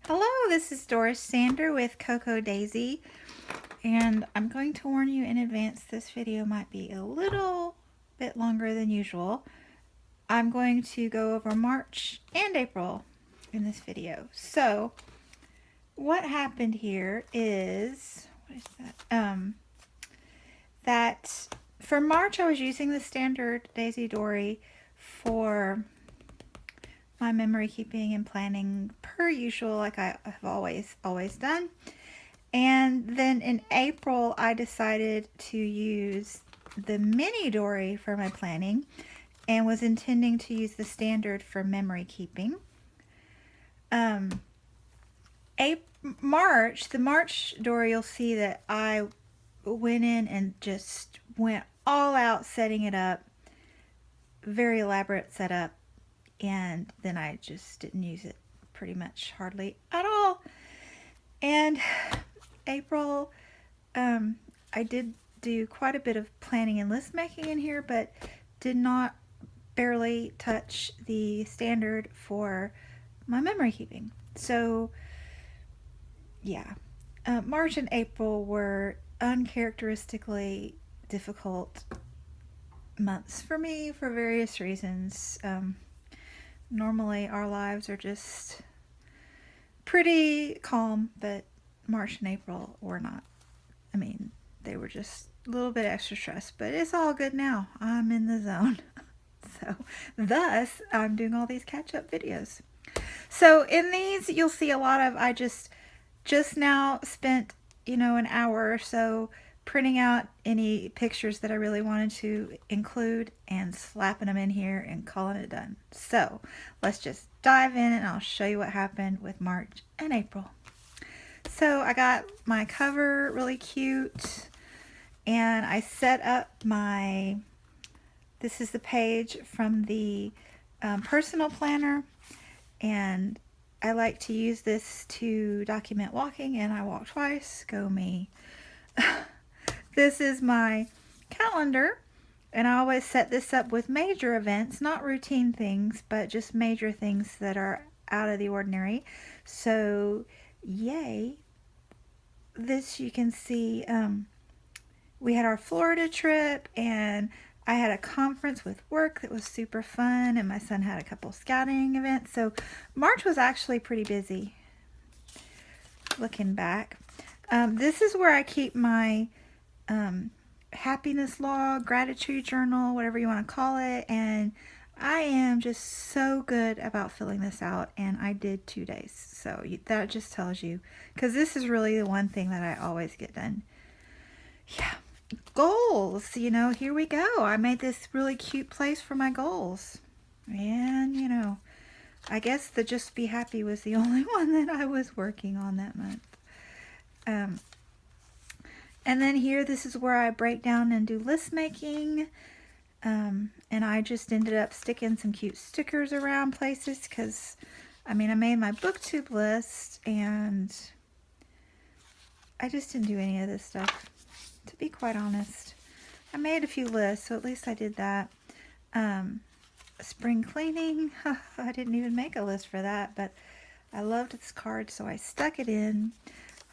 Hello, this is Doris Sander with Coco Daisy, and I'm going to warn you in advance this video might be a little bit longer than usual. I'm going to go over March and April in this video. So, what happened here is, what is that? That for March I was using the standard DaisyDori for my memory keeping and planning per usual, like I have always done. And then in April I decided to use the mini Dory for my planning and was intending to use the standard for memory keeping. The March Dory, you'll see that I went in and just went all out setting it up. Very elaborate setup. And then I just didn't use it pretty much hardly at all. And April, I did do quite a bit of planning and list making in here, but did not barely touch the standard for my memory keeping. So yeah, March and April were uncharacteristically difficult months for me for various reasons. Normally our lives are just pretty calm, but March and April were not. I mean, they were just a little bit extra stress, but it's all good now. I'm in the zone. So, thus, I'm doing all these catch-up videos. So, in these, you'll see a lot of, I just now spent, an hour or so printing out any pictures that I really wanted to include and slapping them in here and calling it done. So let's just dive in and I'll show you what happened with March and April. So I got my cover really cute and I set up this is the page from the personal planner, and I like to use this to document walking, and I walk twice, go me. This is my calendar, and I always set this up with major events, not routine things, but just major things that are out of the ordinary. So, yay. This you can see, we had our Florida trip, and I had a conference with work that was super fun, and my son had a couple scouting events. So, March was actually pretty busy, looking back. This is where I keep my happiness log, gratitude journal, whatever you want to call it, and I am just so good about filling this out, and I did 2 days, so that just tells you, because this is really the one thing that I always get done. Yeah, goals, here we go. I made this really cute place for my goals, and I guess the just be happy was the only one that I was working on that month. And then here, this is where I break down and do list making. And I just ended up sticking some cute stickers around places because, I made my booktube list and I just didn't do any of this stuff, to be quite honest. I made a few lists, so at least I did that. Spring cleaning, I didn't even make a list for that, but I loved this card, so I stuck it in.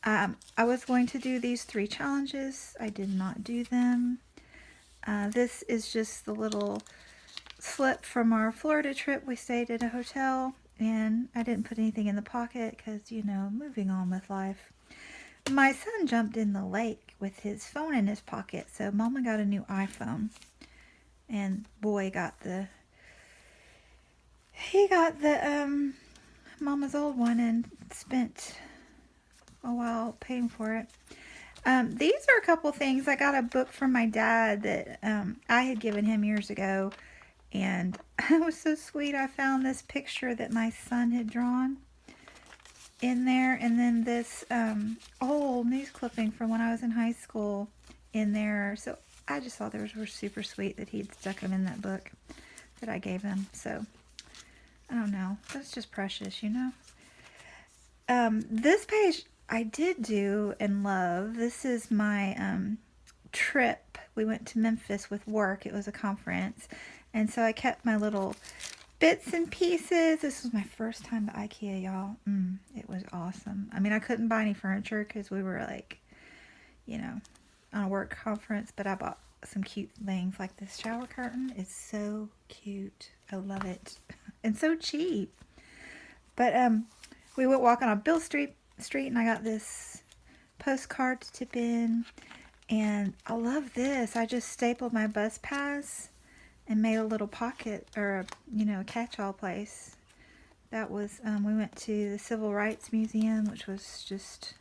I was going to do these 3 challenges. I did not do them. This is just the little slip from our Florida trip. We stayed at a hotel, and I didn't put anything in the pocket because, moving on with life. My son jumped in the lake with his phone in his pocket, so Mama got a new iPhone, and boy got the Mama's old one and spent a while paying for it. These are a couple things. I got a book from my dad that I had given him years ago, and it was so sweet. I found this picture that my son had drawn in there, and then this old news clipping from when I was in high school in there. So I just thought those were super sweet that he'd stuck them in that book that I gave him. So I don't know. That's just precious, This page I did do and love. This is my trip. We went to Memphis with work. It was a conference. And so I kept my little bits and pieces. This was my first time to IKEA, y'all. It was awesome. I mean, I couldn't buy any furniture because we were like, you know, on a work conference, but I bought some cute things like this shower curtain. It's so cute. I love it. And so cheap. But we went walking on Bill Street and I got this postcard to tip in. And I love this. I just stapled my bus pass and made a little pocket, or a, you know, a catch-all place. That was, we went to the Civil Rights Museum, which was just,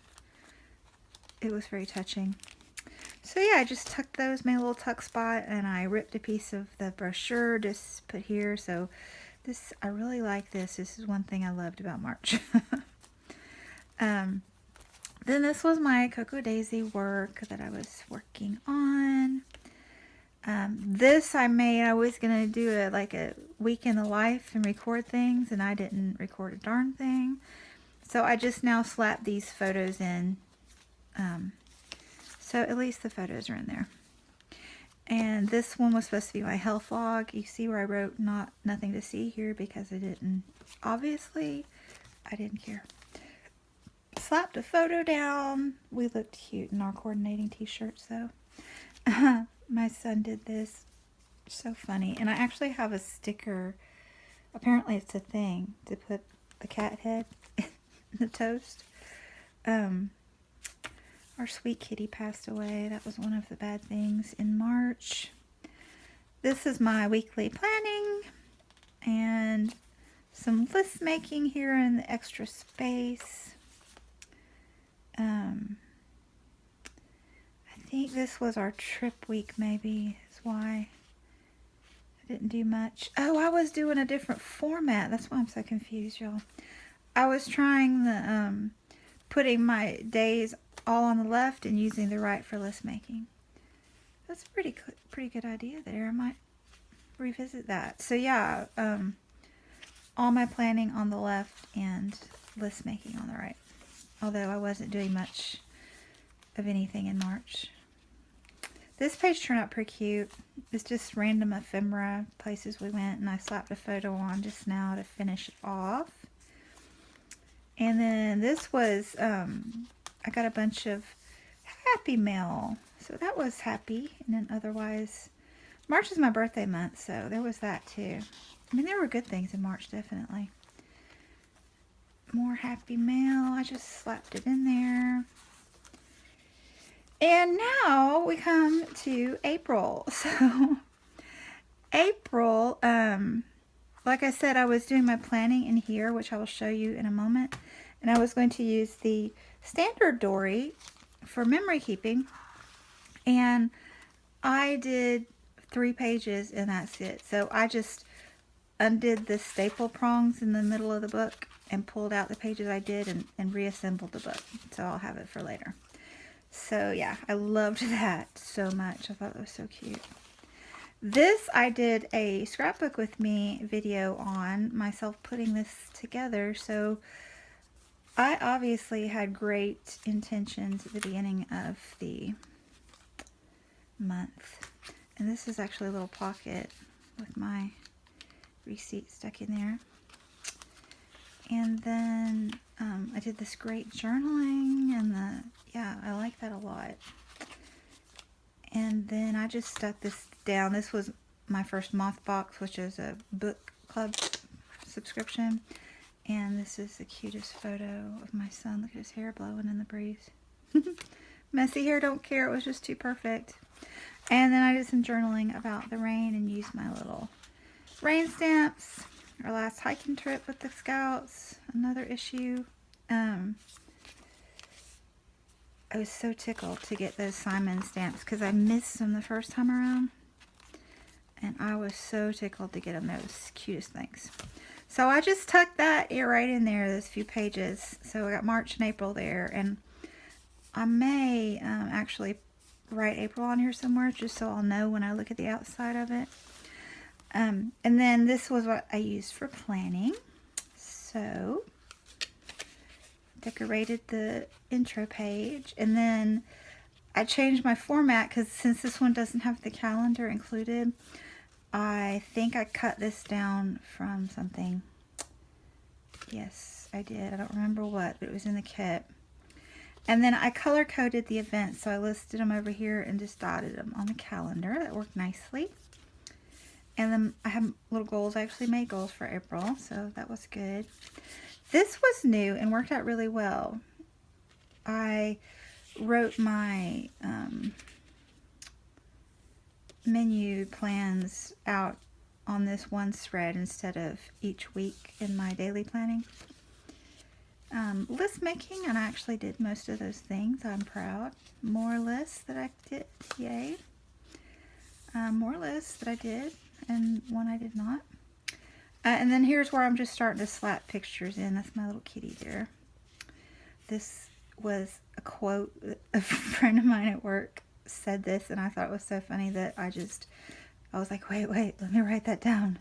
it was very touching. So yeah, I just tucked those, made a little tuck spot, and I ripped a piece of the brochure, just put here. So this, I really like this. This is one thing I loved about March. Then this was my Cocoa Daisy work that I was working on. This I made, I was going to do like a week in the life and record things, and I didn't record a darn thing. So I just now slapped these photos in. So at least the photos are in there. And this one was supposed to be my health log. You see where I wrote nothing to see here because I didn't, obviously, I didn't care. Slapped a photo down. We looked cute in our coordinating t-shirts though. My son did this. So funny. And I actually have a sticker. Apparently it's a thing to put the cat head in the toast. Our sweet kitty passed away. That was one of the bad things in March. This is my weekly planning and some list making here in the extra space. I think this was our trip week, maybe is why I didn't do much. Oh, I was doing a different format. That's why I'm so confused, y'all. I was trying the putting my days all on the left and using the right for list making. That's a pretty good idea there. I might revisit that. So yeah, all my planning on the left and list making on the right. Although I wasn't doing much of anything in March. This page turned out pretty cute. It's just random ephemera, places we went, and I slapped a photo on just now to finish it off. And then this was, I got a bunch of happy mail. So that was happy. And then otherwise, March is my birthday month, so there was that too. I mean, there were good things in March, definitely. More happy mail. I just slapped it in there. And now we come to April. So April, like I said, I was doing my planning in here, which I will show you in a moment. And I was going to use the standard Dory for memory keeping. And I did 3 pages and that's it. So I just undid the staple prongs in the middle of the book and pulled out the pages I did and reassembled the book. So I'll have it for later. So yeah, I loved that so much. I thought it was so cute. This, I did a scrapbook with me video on myself putting this together. So I obviously had great intentions at the beginning of the month. And this is actually a little pocket with my receipt stuck in there. And then I did this great journaling and yeah, I like that a lot. And then I just stuck this down. This was my first moth box, which is a book club subscription. And this is the cutest photo of my son. Look at his hair blowing in the breeze. Messy hair, don't care. It was just too perfect. And then I did some journaling about the rain and used my little rain stamps. Our last hiking trip with the Scouts, another issue. I was so tickled to get those Simon stamps because I missed them the first time around. And I was so tickled to get them. Those cutest things. So I just tucked that right in there, those few pages. So I got March and April there. And I may actually write April on here somewhere just so I'll know when I look at the outside of it. And then this was what I used for planning. So decorated the intro page, and then I changed my format because since this one doesn't have the calendar included, I think I cut this down from something. Yes, I did. I don't remember what, but it was in the kit. And then I color coded the events, so I listed them over here and just dotted them on the calendar. That worked nicely. And then I have little goals. I actually made goals for April, so that was good. This was new and worked out really well. I wrote my menu plans out on this one thread instead of each week in my daily planning. List making, and I actually did most of those things. I'm proud. More lists that I did, yay. More lists that I did, and one I did not. And then here's where I'm just starting to slap pictures in. That's my little kitty there. This was a quote. A friend of mine at work said this, and I thought it was so funny that I was like, wait, let me write that down.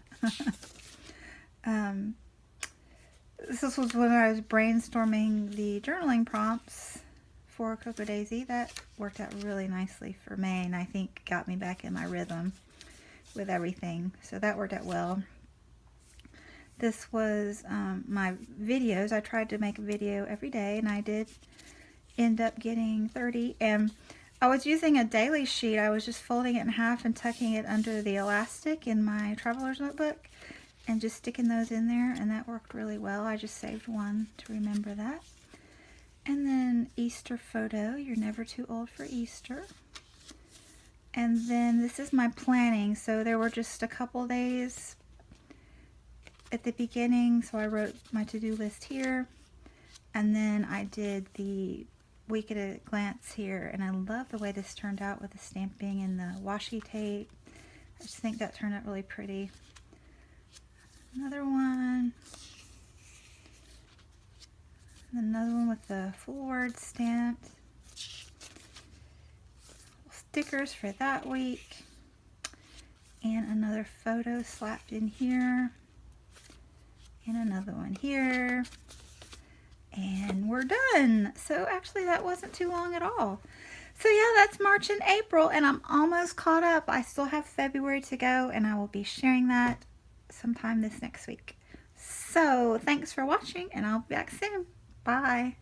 This was when I was brainstorming the journaling prompts for Cocoa Daisy. That worked out really nicely for May, and I think got me back in my rhythm with everything. So that worked out well. This was my videos. I tried to make a video every day, and I did end up getting 30. And I was using a daily sheet. I was just folding it in half and tucking it under the elastic in my traveler's notebook and just sticking those in there, and that worked really well. I just saved one to remember that. And then Easter photo. You're never too old for Easter. And then this is my planning. So there were just a couple days at the beginning, so I wrote my to-do list here, and then I did the week at a glance here, and I love the way this turned out with the stamping and the washi tape. I just think that turned out really pretty. Another one. Another one with the full word stamped. Stickers for that week. And another photo slapped in here. And another one here. And we're done. So actually that wasn't too long at all. So yeah, that's March and April, and I'm almost caught up. I still have February to go, and I will be sharing that sometime this next week. So thanks for watching, and I'll be back soon. Bye.